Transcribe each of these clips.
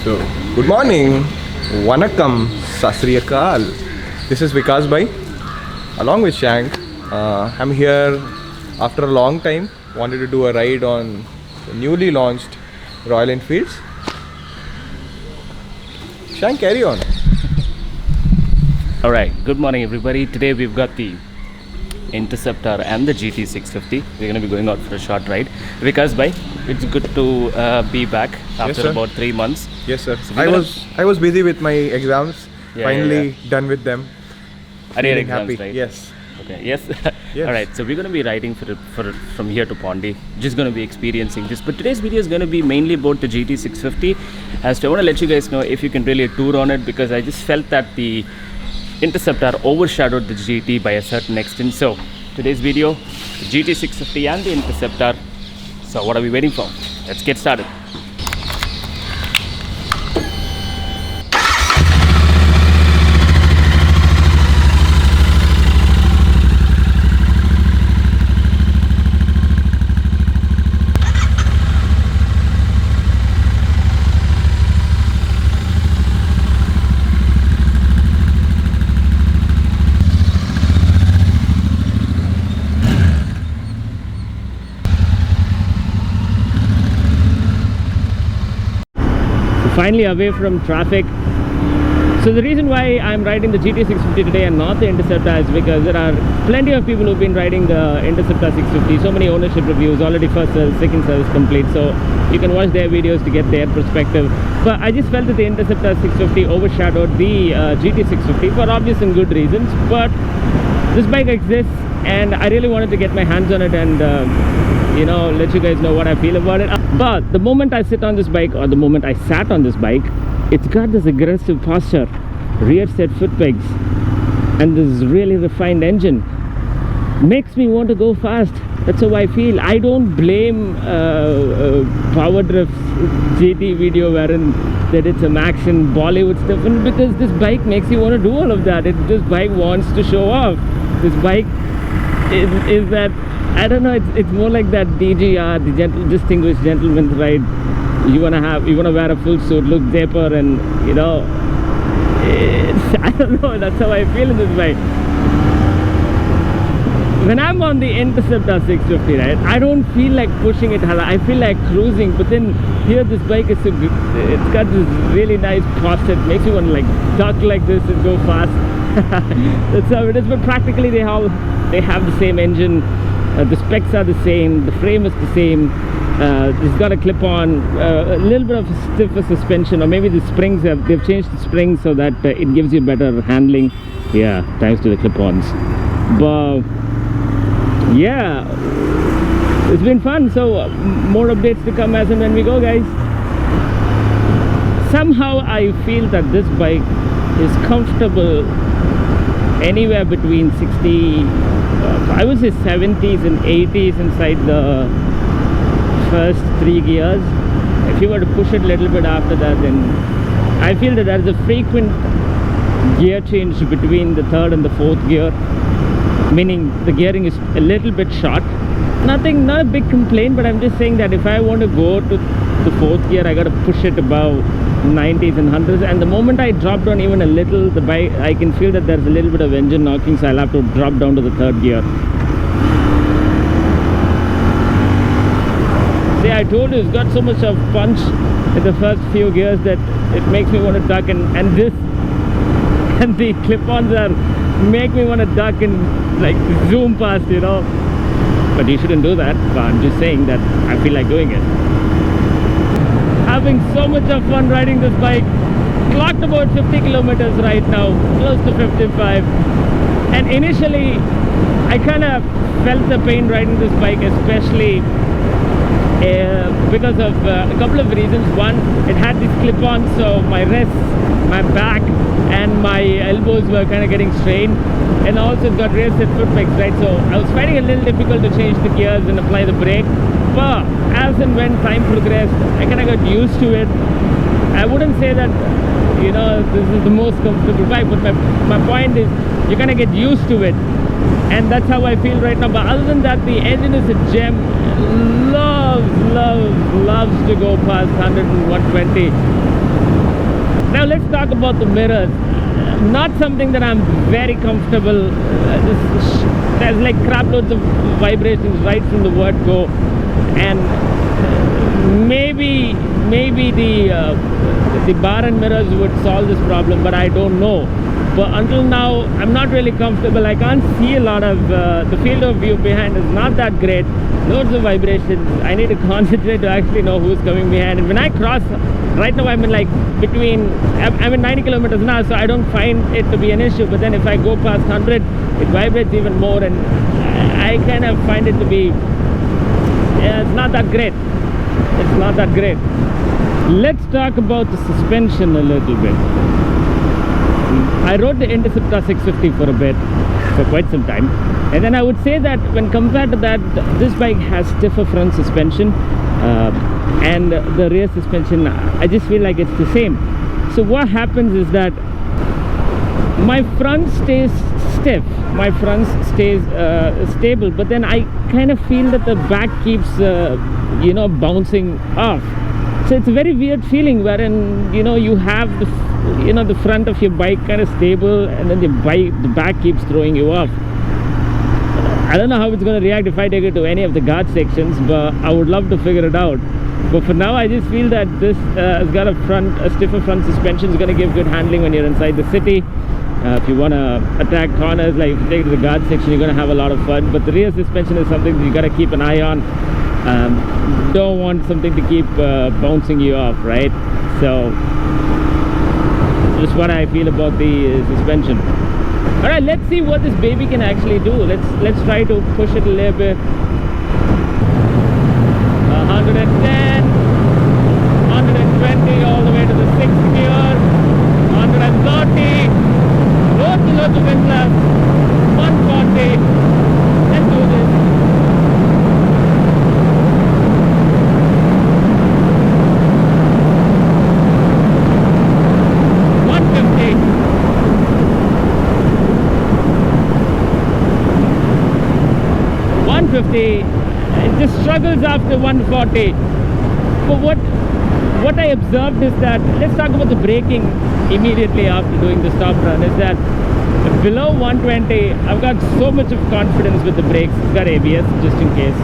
So, good morning, Vanakkam, Sasriyakal. This is Vikas Bhai, along with Shank. I'm here after a long time. Wanted to do a ride on the newly launched Royal Enfields. Shank, carry on. Alright, good morning everybody. Today we've got the Interceptor and the GT 650. We're going to be going out for a short ride. Vikas bhai, it's good to be back after about 3 months. Yes sir. So I was busy with my exams. Finally done with them. Are you exams, happy? Right? Yes. Okay. Yes. Yes. Alright, so we're going to be riding from here to Pondi. Just going to be experiencing this. But today's video is going to be mainly about the GT 650. As to I want to let you guys know if you can really tour on it, because I just felt that the Interceptor overshadowed the GT by a certain extent. So today's video, the GT 650 and the Interceptor. So what are we waiting for? Let's get started. Finally away from traffic. So the reason why I'm riding the GT 650 today and not the Interceptor is because there are plenty of people who've been riding the Interceptor 650. So many ownership reviews, already first service, second service complete. So you can watch their videos to get their perspective. But I just felt that the Interceptor 650 overshadowed the GT 650 for obvious and good reasons. But this bike exists and I really wanted to get my hands on it and let you guys know what I feel about it. But the moment I sit on this bike, or the moment I sat on this bike, it's got this aggressive posture, rear set foot pegs, and this really refined engine. Makes me want to go fast. That's how I feel. I don't blame Power Drift's GT video wherein they did some action, Bollywood stuff, and because this bike makes you want to do all of that. This bike wants to show off. This bike is that, I don't know, it's more like that DGR, the distinguished gentleman's ride. You wanna wear a full suit, look dapper, and I don't know, that's how I feel in this bike. When I'm on the Interceptor 650, right, I don't feel like pushing it hard. I feel like cruising, but then here this bike is so good. It's got this really nice posture. It makes you want to like duck like this and go fast. That's how it is. But practically they have the same engine. The specs are the same. The frame is the same. It's got a clip-on, a little bit of a stiffer suspension, or maybe the springs they've changed the springs so that it gives you better handling. Yeah, thanks to the clip-ons. But yeah, it's been fun. So more updates to come as and when we go, guys. Somehow I feel that this bike is comfortable anywhere between 60, I would say 70s and 80s inside the first 3 gears. If you were to push it a little bit after that, then I feel that there's a frequent gear change between the third and the fourth gear, meaning the gearing is a little bit short. Not a big complaint, but I'm just saying that if I want to go to the fourth gear, I got to push it above 90s and 100s, and the moment I drop down even a little, the bike, I can feel that there's a little bit of engine knocking, so I'll have to drop down to the third gear. See, I told you, it's got so much of punch in the first few gears that it makes me want to duck, and the clip-ons make me want to duck and like zoom past, but you shouldn't do that. But I'm just saying that I feel like doing it. Having so much of fun riding this bike. Clocked about 50 kilometers right now, close to 55. And initially I kind of felt the pain riding this bike, especially because of a couple of reasons. One, it had this clip-on, so my wrists, my back and my elbows were kind of getting strained, and also it's got rear set foot pegs, right? So I was finding it a little difficult to change the gears and apply the brake. But as and when time progressed, I kind of got used to it. I wouldn't say that this is the most comfortable bike, but my point is you kind of get used to it, and that's how I feel right now. But other than that, the engine is a gem. Love loves to go past 100 and 120. Now let's talk about the mirrors. Not something that I'm very comfortable. There's like crap loads of vibrations right from the word go, and maybe the bar and mirrors would solve this problem, but I don't know. But until now, I'm not really comfortable. I can't see a lot of the field of view behind is not that great. Loads of vibrations. I need to concentrate to actually know who's coming behind. And when I cross, right now I'm in like I'm in 90 kilometers an hour, so I don't find it to be an issue. But then if I go past 100, it vibrates even more, and I kind of find it to be, it's not that great. It's not that great. Let's talk about the suspension a little bit. I rode the Interceptor 650 for a bit, for quite some time, and then I would say that when compared to that, this bike has stiffer front suspension, and the rear suspension, I just feel like it's the same. So what happens is that my front stays stiff, my front stays stable, but then I kind of feel that the back keeps bouncing off. So it's a very weird feeling wherein you have the front of your bike kind of stable, and then the back keeps throwing you off. I don't know how it's going to react if I take it to any of the guard sections, but I would love to figure it out. But for now, I just feel that this has got a stiffer front suspension. Is going to give good handling when you're inside the city. If you want to attack corners, like if you take it to the guard section, you're going to have a lot of fun. But the rear suspension is something that you got to keep an eye on. Don't want something to keep bouncing you off, right? So just what I feel about the suspension. All right, let's see what this baby can actually do. Let's try to push it a little bit. 110, 120, all the way to the 6th gear. 130. Loads of wind left. 140. Let's do this. 150. It just struggles after 140. But what I observed is that, let's talk about the braking immediately after doing the stop run, is that below 120 I've got so much of confidence with the brakes. It's got ABS, just in case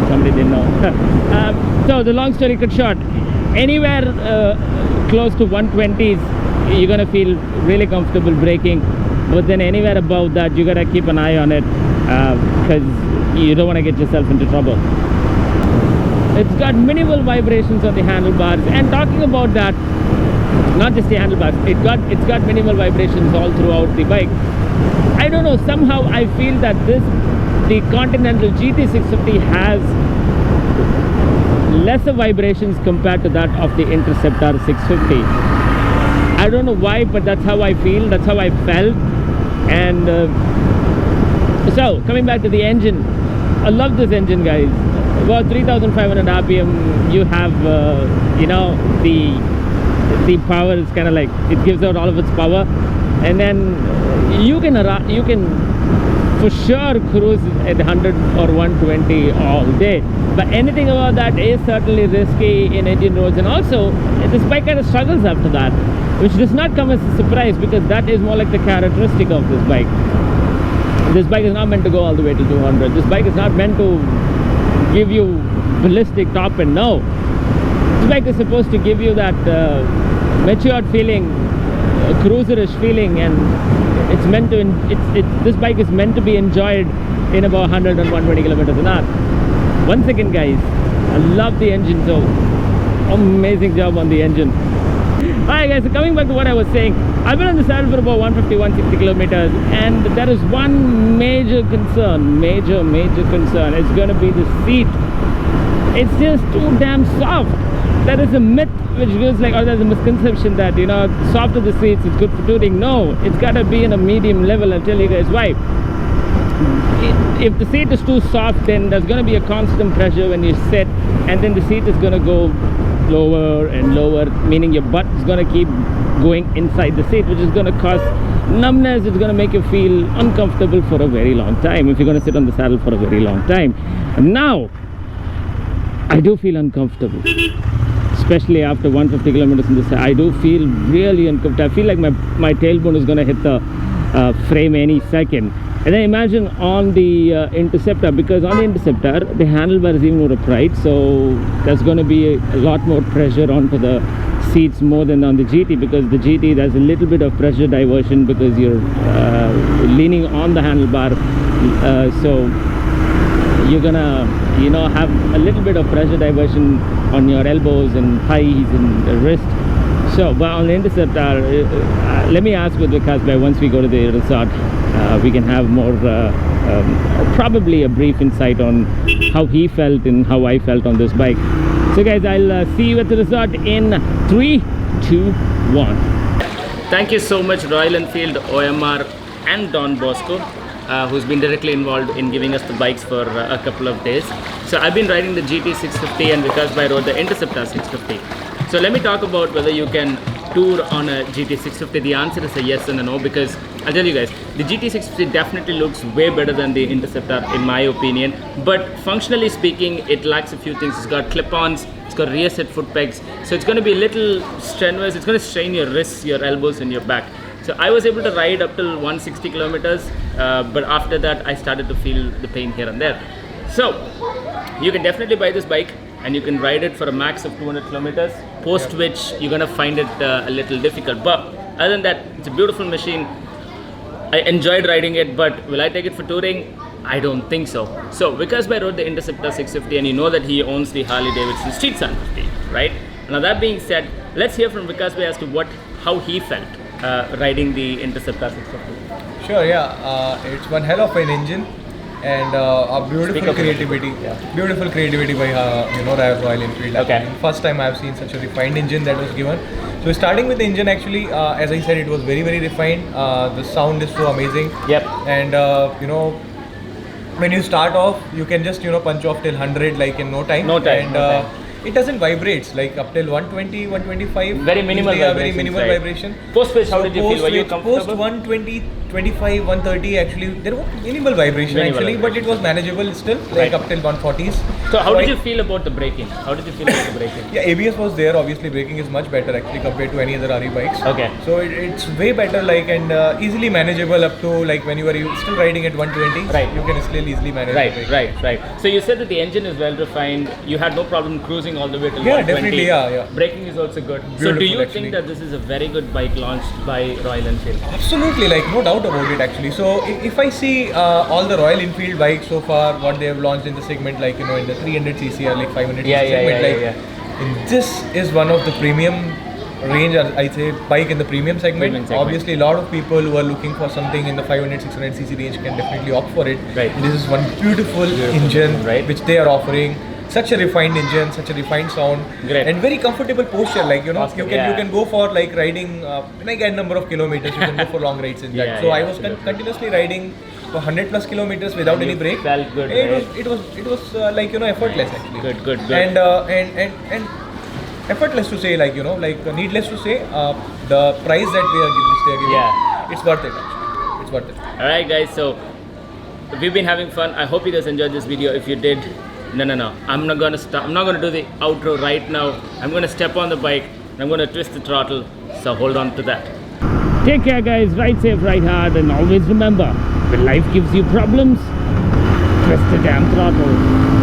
somebody didn't know. So the long story cut short, anywhere close to 120s you're gonna feel really comfortable braking, but then anywhere above that you gotta keep an eye on it, because you don't want to get yourself into trouble. It's got minimal vibrations on the handlebars, and talking about that, not just the handlebars, it's got minimal vibrations all throughout the bike. I don't know, somehow I feel that the Continental GT 650 has lesser vibrations compared to that of the Interceptor 650. I don't know why, but that's how I feel, that's how I felt. And so coming back to the engine, I love this engine, guys. About 3,500 RPM, you have the power is kind of like, it gives out all of its power, and then you can for sure cruise at 100 or 120 all day. But anything about that is certainly risky in Indian roads, and also this bike kind of struggles after that, which does not come as a surprise, because that is more like the characteristic of this bike. This bike is not meant to go all the way to 200. This bike is not meant to give you ballistic top end. No, this bike is supposed to give you that matured feeling, cruiserish feeling, and it's meant to. This bike is meant to be enjoyed in about 100 and 120 kilometers an hour. Once again, guys, I love the engine. So amazing job on the engine. Alright guys, so coming back to what I was saying, I've been on the saddle for about 150, 160 kilometers, and there is one major concern, major concern. It's going to be the seat. It's just too damn soft. There is a myth which goes like, or there's a misconception that, softer the seats, it's good for touring. No, it's got to be in a medium level. I'll tell you guys why. If the seat is too soft, then there's going to be a constant pressure when you sit, and then the seat is going to go lower and lower, meaning your butt is going to keep going inside the seat, which is going to cause numbness. It's going to make you feel uncomfortable for a very long time if you're going to sit on the saddle for a very long time. Now, I do feel uncomfortable, especially after 150 kilometers in the side. I do feel really uncomfortable. I feel like my tailbone is going to hit the frame any second. And then imagine on the Interceptor, because on the Interceptor the handlebar is even more upright, so there's going to be a lot more pressure onto the seats more than on the GT, because the GT there's a little bit of pressure diversion because you're leaning on the handlebar, so you're gonna have a little bit of pressure diversion on your elbows and thighs and the wrist. So but on the Interceptor, let me ask with Vikas bhai, once we go to the resort, we can have more probably a brief insight on how he felt and how I felt on this bike. So guys, I'll see you at the resort in 3, 2, 1. Thank you so much Royal Enfield OMR and Don Bosco, who's been directly involved in giving us the bikes for a couple of days. So I've been riding the GT 650 and Vikas bhai rode the Interceptor 650. So let me talk about whether you can tour on a GT 650. The answer is a yes and a no, because I'll tell you guys, the GT 650 definitely looks way better than the Interceptor in my opinion, but functionally speaking it lacks a few things. It's got clip-ons, it's got rear set foot pegs, so it's going to be a little strenuous. It's going to strain your wrists, your elbows and your back. So I was able to ride up till 160 kilometers, but after that I started to feel the pain here and there. So you can definitely buy this bike and you can ride it for a max of 200 kilometers, post which you're gonna find it a little difficult. But other than that, it's a beautiful machine. I enjoyed riding it, but will I take it for touring? I don't think so. So Vikas bhai rode the Interceptor 650 and you know that he owns the Harley Davidson Street 750, right? Now that being said, let's hear from Vikas bhai as to how he felt riding the Interceptor 650. Sure, yeah. It's one hell of an engine. And a beautiful creativity, beautiful creativity by Royal Enfield. Okay. First time I've seen such a refined engine that was given. So starting with the engine, actually, as I said, it was very refined. The sound is so amazing. Yep. And when you start off, you can just punch off till 100 like in no time. And it doesn't vibrate like up till 120, 125. Very minimal vibration. Very minimal vibration. Post which, how did you feel? Were you comfortable? Post 120, 25, 130, actually there was minimal vibration but it was manageable still, like up till 140s. So how did you feel about the braking? How did you feel about the braking? Yeah, ABS was there. Obviously, braking is much better actually compared to any other RE bikes. Okay. So it's way better, and easily manageable up to like when you are still riding at 120. Right. You can still easily manage. Right. So you said that the engine is well refined. You had no problem cruising all the way till 120. Definitely. Yeah. Braking is also good. Beautiful, so do you actually think that this is a very good bike launched by Royal Enfield? Absolutely, like no doubt about it actually. So if I see all the Royal Enfield bikes so far, what they have launched in the segment, like in the 300cc or like 500cc segment, this is one of the premium range, I'd say, bike in the premium segment. Obviously, a lot of people who are looking for something in the 500, 600cc range can definitely opt for it. Right. This is one beautiful engine which they are offering. Such a refined engine, such a refined sound, and very comfortable posture. Like you can go for like riding like a number of kilometers. You can go for long rides in that. So I was continuously riding for 100+ kilometers without any brake. Felt good. It was like effortless actually. Good. And effortless to say, like needless to say, the price that they are giving, it's worth it actually. It's worth it. All right, guys. So we've been having fun. I hope you guys enjoyed this video. If you did, no. I'm not gonna stop. I'm not gonna do the outro right now. I'm gonna step on the bike and I'm gonna twist the throttle. So hold on to that. Take care, guys. Ride safe, ride hard, and always remember, when life gives you problems, twist the damn throttle.